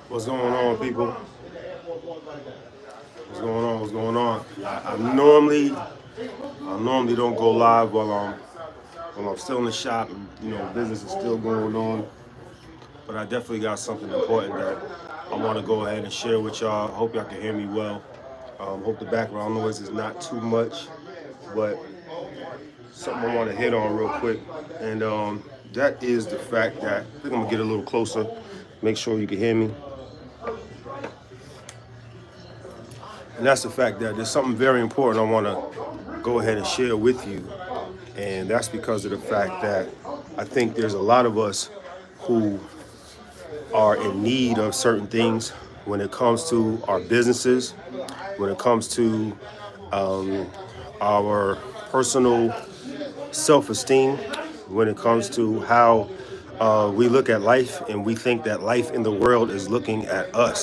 What's going on, people? What's going on? What's going on? I normally don't go live while I'm still in the shop and business is still going on. But I definitely got something important that I want to go ahead and share with y'all. Hope y'all can hear me well. Hope the background noise is not too much, but something I want to hit on real quick, and that is the fact that I think I'm gonna get a little closer, make sure you can hear me. And that's the fact that there's something very important I want to go ahead and share with you. And that's because of the fact that I think there's a lot of us who are in need of certain things when it comes to our businesses, when it comes to our personal self-esteem, when it comes to how we look at life and we think that life in the world is looking at us.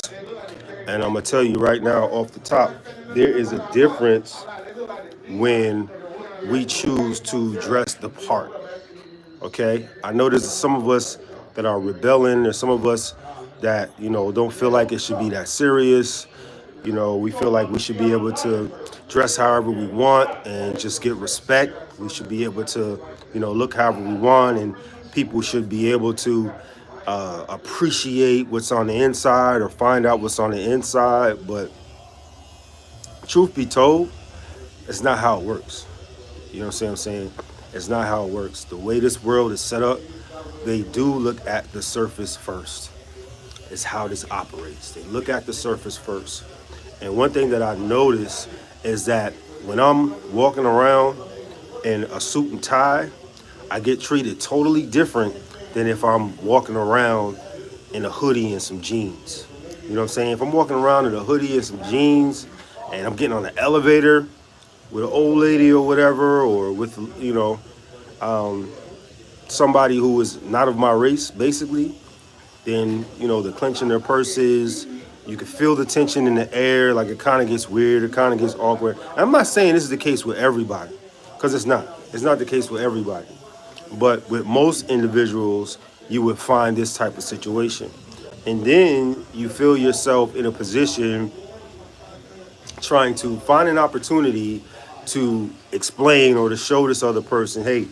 And I'm gonna tell you right now off the top, there is a difference when we choose to dress the part. Okay, I know there's some of us that are rebelling. There's some of us that don't feel like it should be that serious. We feel like we should be able to dress however we want and just get respect. We should be able to look however we want, and people should be able to appreciate what's on the inside or find out what's on the inside. But truth be told, it's not how it works. You know what I'm saying? It's not how it works. The way this world is set up, they do look at the surface first. It's how this operates. They look at the surface first. And one thing that I notice is that when I'm walking around in a suit and tie, I get treated totally different than if I'm walking around in a hoodie and some jeans. You know what I'm saying? If I'm walking around in a hoodie and some jeans and I'm getting on the elevator with an old lady or whatever, or with somebody who is not of my race, basically, then they're clenching their purses. You can feel the tension in the air, like it kind of gets weird, it kind of gets awkward. And I'm not saying this is the case with everybody, because it's not. It's not the case with everybody. But with most individuals, you would find this type of situation. And then you feel yourself in a position trying to find an opportunity to explain or to show this other person, hey,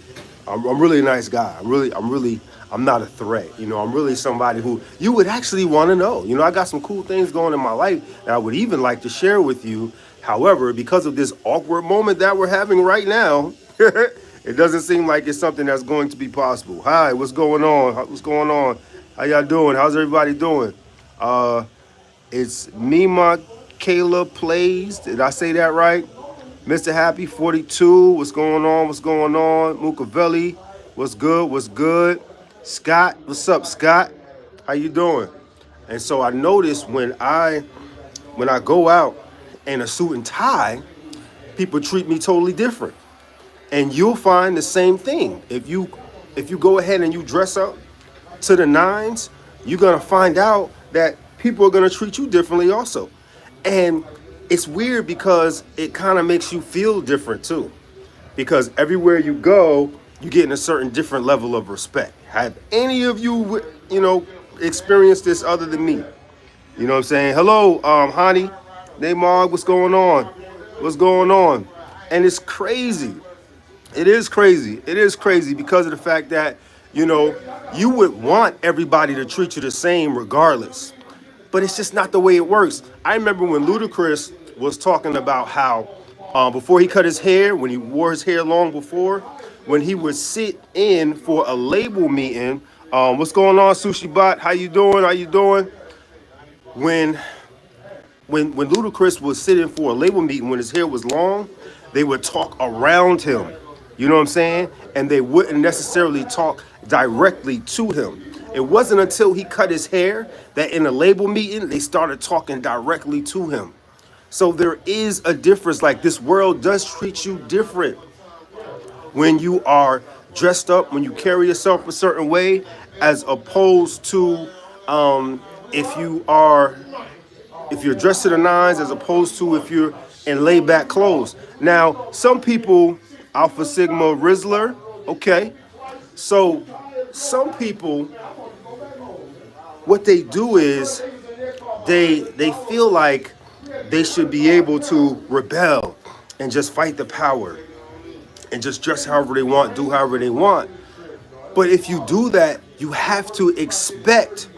I'm really a nice guy. I'm not a threat. I'm really somebody who you would actually want to know. I got some cool things going in my life that I would even like to share with you. However, because of this awkward moment that we're having right now, it doesn't seem like it's something that's going to be possible. Hi, what's going on? What's going on? How y'all doing? How's everybody doing? It's Mima Kayla Plays. Did I say that right? Mr. Happy 42, what's going on? What's going on? Mukavelli, what's good? What's good? Scott, what's up, Scott? How you doing? And so I notice when I go out in a suit and tie, people treat me totally different. And you'll find the same thing. If you go ahead and you dress up to the nines, you're gonna find out that people are gonna treat you differently also. And it's weird because it kind of makes you feel different too. Because everywhere you go, you get in a certain different level of respect. Have any of you, experienced this other than me? You know what I'm saying? Hello, Hani, Neymar, what's going on? What's going on? And it's crazy. It is crazy. It is crazy because of the fact that, you would want everybody to treat you the same regardless. But it's just not the way it works. I remember when Ludacris was talking about how before he cut his hair, when he wore his hair long before, when he would sit in for a label meeting. What's going on, Sushi Bot? How you doing? How you doing? When when Ludacris was sitting for a label meeting, when his hair was long, they would talk around him. You know what I'm saying? And they wouldn't necessarily talk directly to him. It wasn't until he cut his hair that in a label meeting, they started talking directly to him. So there is a difference. Like, this world does treat you different when you are dressed up, when you carry yourself a certain way, as opposed to if you're dressed to the nines, as opposed to if you're in laid back clothes. Now, some people, Alpha Sigma Rizzler, okay. So some people what they do is they feel like they should be able to rebel and just fight the power and just dress however they want, do however they want. But if you do that, you have to expect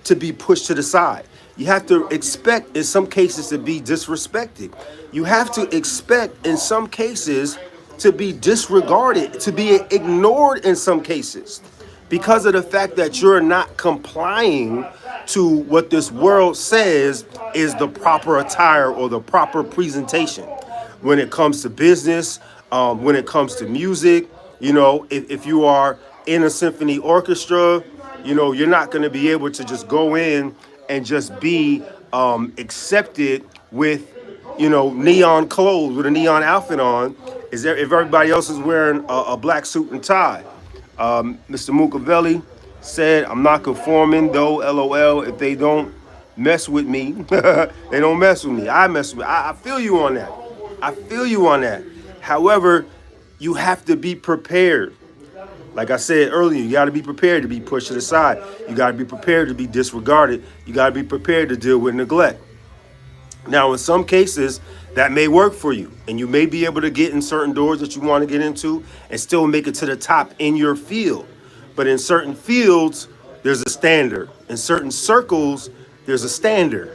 to be pushed to the side. You have to expect in some cases to be disrespected. You have to expect in some cases to be disregarded, to be ignored in some cases because of the fact that you're not complying to what this world says is the proper attire or the proper presentation when it comes to business, when it comes to music. You know, if you are in a symphony orchestra, you know, you're not going to be able to just go in and just be accepted with, you know, neon clothes with a neon outfit on. Is there if everybody else is wearing a black suit and tie? Mr. Mukavelli said, "I'm not conforming though. LOL. If they don't mess with me, they don't mess with me. I mess with. I feel you on that. I feel you on that. However, you have to be prepared. Like I said earlier, you got to be prepared to be pushed to the side. You got to be prepared to be disregarded. You got to be prepared to deal with neglect. Now, in some cases, that may work for you, and you may be able to get in certain doors that you want to get into and still make it to the top in your field. But in certain fields, there's a standard. In certain circles, there's a standard.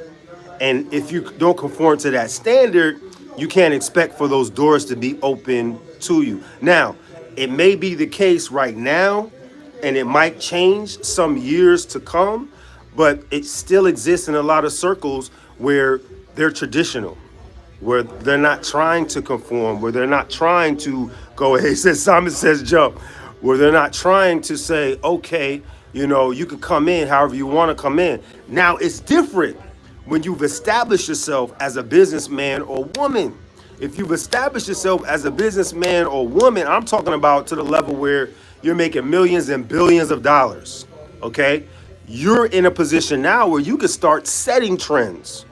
And if you don't conform to that standard, you can't expect for those doors to be open to you. Now, it may be the case right now, and it might change some years to come, but it still exists in a lot of circles where they're traditional, where they're not trying to conform, where they're not trying to go ahead. Simon says jump, where they're not trying to say, okay, you know, you can come in however you want to come in. Now, it's different when you've established yourself as a businessman or woman. If you've established yourself as a businessman or woman, I'm talking about to the level where you're making millions and billions of dollars, okay? You're in a position now where you can start setting trends.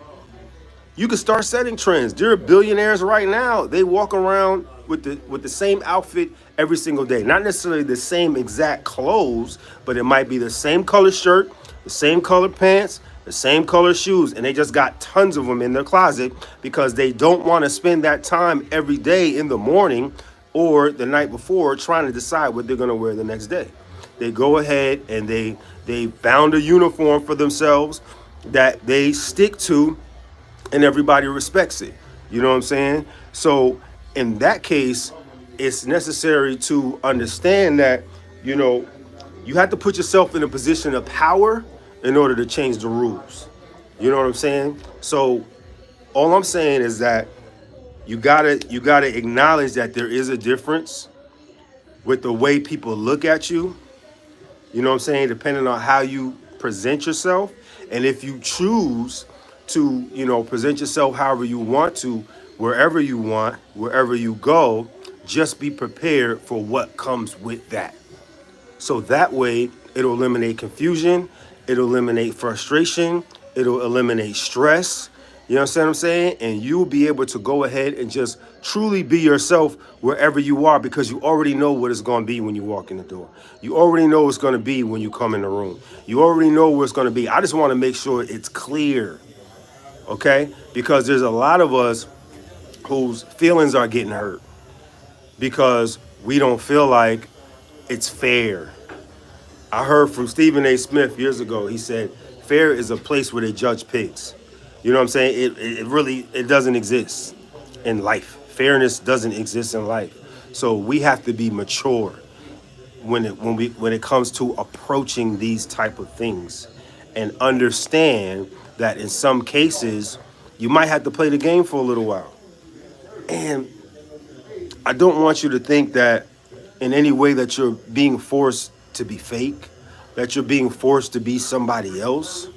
You can start setting trends. There are billionaires right now. They walk around with the same outfit every single day. Not necessarily the same exact clothes, but it might be the same color shirt, the same color pants, the same color shoes, and they just got tons of them in their closet because they don't want to spend that time every day in the morning or the night before trying to decide what they're going to wear the next day. They go ahead and they found a uniform for themselves that they stick to, and everybody respects it. You know what I'm saying? So in that case, it's necessary to understand that, you know, you have to put yourself in a position of power in order to change the rules. You know what I'm saying? So all I'm saying is that you gotta acknowledge that there is a difference with the way people look at you. You know what I'm saying? Depending on how you present yourself. And if you choose to, you know, present yourself however you want to, wherever you want, wherever you go, just be prepared for what comes with that. So that way, it'll eliminate confusion, it'll eliminate frustration, it'll eliminate stress. You understand what I'm saying? And you'll be able to go ahead and just truly be yourself wherever you are because you already know what it's going to be when you walk in the door. You already know what it's going to be when you come in the room. You already know what it's going to be. I just want to make sure it's clear, okay? Because there's a lot of us whose feelings are getting hurt because we don't feel like it's fair. I heard from Stephen A. Smith years ago. He said, fair is a place where they judge pigs. You know what I'm saying? It doesn't exist in life. Fairness doesn't exist in life. So we have to be mature when it comes to approaching these type of things and understand that in some cases you might have to play the game for a little while. And I don't want you to think that in any way that you're being forced to be fake, that you're being forced to be somebody else.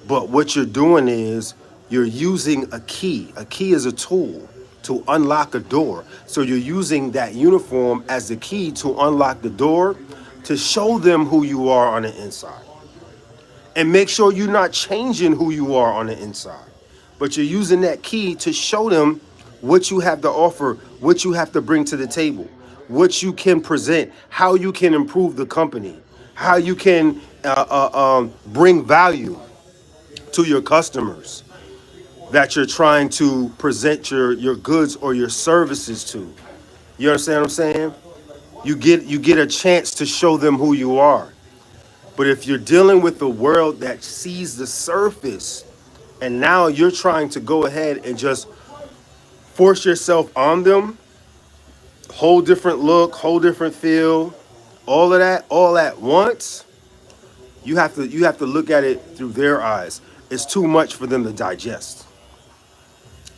But what you're doing is you're using a key. A key is a tool to unlock a door. So you're using that uniform as the key to unlock the door to show them who you are on the inside. And make sure you're not changing who you are on the inside. But you're using that key to show them what you have to offer, what you have to bring to the table, what you can present, how you can improve the company, how you can bring value to your customers that you're trying to present your goods or your services to. You understand what I'm saying? You get a chance to show them who you are. But if you're dealing with the world that sees the surface, and now you're trying to go ahead and just force yourself on them, whole different look, whole different feel, all of that all at once, you have to look at it through their eyes. It's too much for them to digest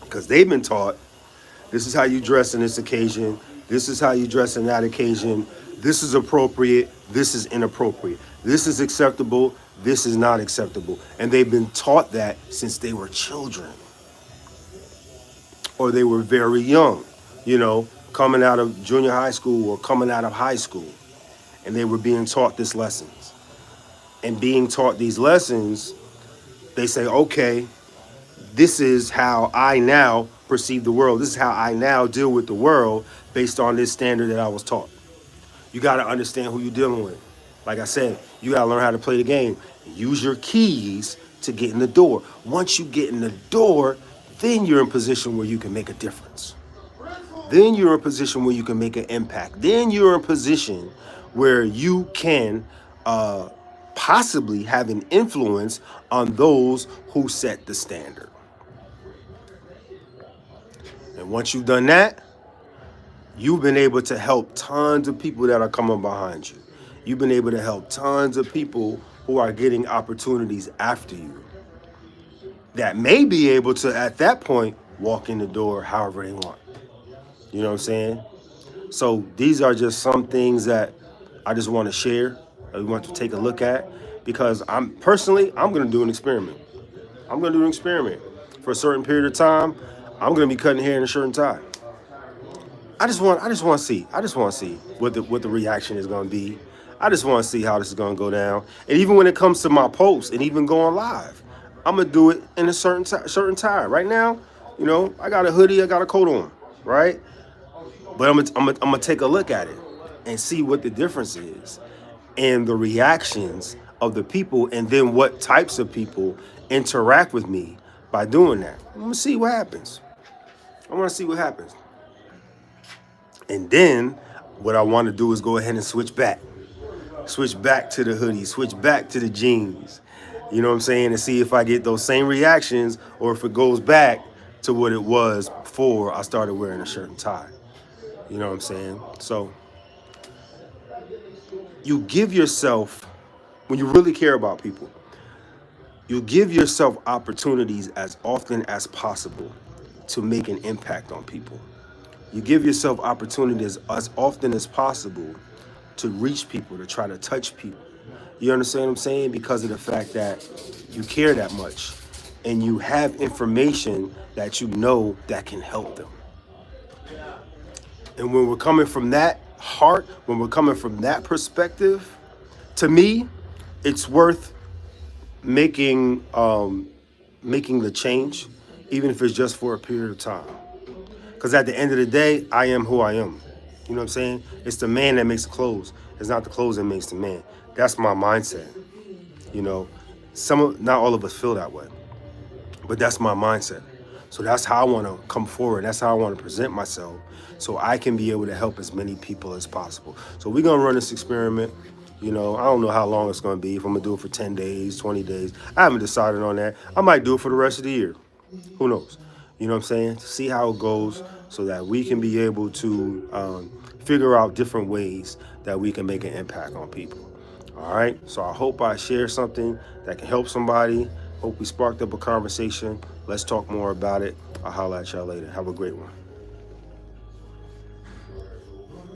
because they've been taught this is how you dress in this occasion, this is how you dress in that occasion, this is appropriate, this is inappropriate, this is acceptable, this is not acceptable. And they've been taught that since they were children or they were very young, coming out of junior high school or coming out of high school. And they were being taught these lessons. And being taught these lessons, they say, okay, this is how I now perceive the world. This is how I now deal with the world based on this standard that I was taught. You got to understand who you're dealing with. Like I said, you got to learn how to play the game. Use your keys to get in the door. Once you get in the door, then you're in a position where you can make a difference. Then you're in a position where you can make an impact. Then you're in a position where you can possibly have an influence on those who set the standard. And once you've done that, you've been able to help tons of people that are coming behind you. You've been able to help tons of people who are getting opportunities after you that may be able to, at that point, walk in the door however they want. You know what I'm saying? So these are just some things that I just want to share, that we want to take a look at, because I'm going to do an experiment. I'm going to do an experiment for a certain period of time. I'm going to be cutting hair in a shirt and tie. I just want to see what the reaction is going to be. I just want to see how this is going to go down. And even when it comes to my posts and even going live, I'm going to do it in a certain time. Right now, I got a hoodie, I got a coat on, right? But I'm gonna take a look at it and see what the difference is and the reactions of the people, and then what types of people interact with me by doing that. I'm gonna see what happens. I want to see what happens. And then what I want to do is go ahead and switch back to the hoodie, switch back to the jeans. You know what I'm saying? And see if I get those same reactions or if it goes back to what it was before I started wearing a shirt and tie. You know what I'm saying? So you give yourself, when you really care about people, you give yourself opportunities as often as possible to make an impact on people. You give yourself opportunities as often as possible to reach people, to try to touch people. You understand what I'm saying? Because of the fact that you care that much and you have information that you know that can help them. And when we're coming from that heart, when we're coming from that perspective, to me, it's worth making the change, even if it's just for a period of time. Because at the end of the day, I am who I am. You know what I'm saying? It's the man that makes the clothes. It's not the clothes that makes the man. That's my mindset. Not all of us feel that way, but that's my mindset. So that's how I want to come forward. That's how I want to present myself, so I can be able to help as many people as possible. So we're going to run this experiment. I don't know how long it's going to be. If I'm going to do it for 10 days, 20 days. I haven't decided on that. I might do it for the rest of the year. Who knows? You know what I'm saying? To see how it goes so that we can be able to figure out different ways that we can make an impact on people. All right? So I hope I share something that can help somebody. Hope we sparked up a conversation. Let's talk more about it. I'll holler at y'all later. Have a great one.